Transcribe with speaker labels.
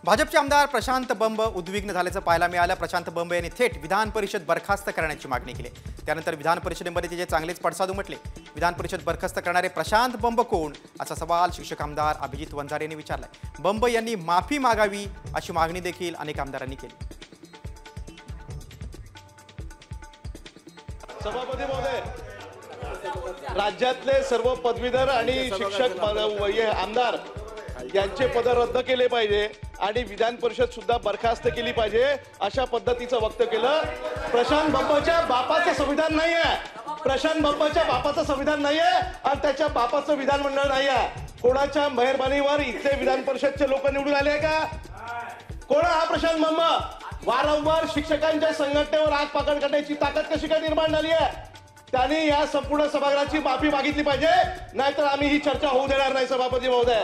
Speaker 1: भाजपचे आमदार प्रशांत बंब उद्विग्न झाल्याचं पाहायला मिळालं। प्रशांत बंब यांनी थेट विधान परिषद बरखास्त करण्याची मागणी केली। त्यानंतर विधान परिषदेमध्ये तिचे चांगलेच पडसाद उमटले। विधान परिषद बरखास्त करणारे प्रशांत बंब कोण असा सवाल शिक्षक आमदार अभिजित वंजारे यांनी विचारलाय। बंब यांनी माफी मागावी अशी मागणी देखील अनेक आमदारांनी केली।
Speaker 2: सभापती महोदय, राज्यातले सर्व पदवीधर आणि शिक्षक आमदार यांचे पद रद्द केले पाहिजे आणि विधान परिषद सुद्धा बरखास्त केली पाहिजे अशा पद्धतीचं वक्तव्य केलं। प्रशांत बंबच्या बापाचं संविधान नाही आहे, प्रशांत बंबच्या बापाचं संविधान नाही आहे आणि त्याच्या बापाचं विधानमंडळ नाही आहे। कोणाच्या मेहरबानीवर इथले विधान परिषदचे लोक निवडून आले का? कोण हा प्रशांत बंब? वारंवार शिक्षकांच्या संघटनेवर आग पाकड करण्याची ताकद कशी काय निर्माण झाली आहे? त्यांनी या संपूर्ण सभागृहाची माफी मागितली पाहिजे, नाहीतर आम्ही ही चर्चा होऊ देणार नाही। सभापती महोदय,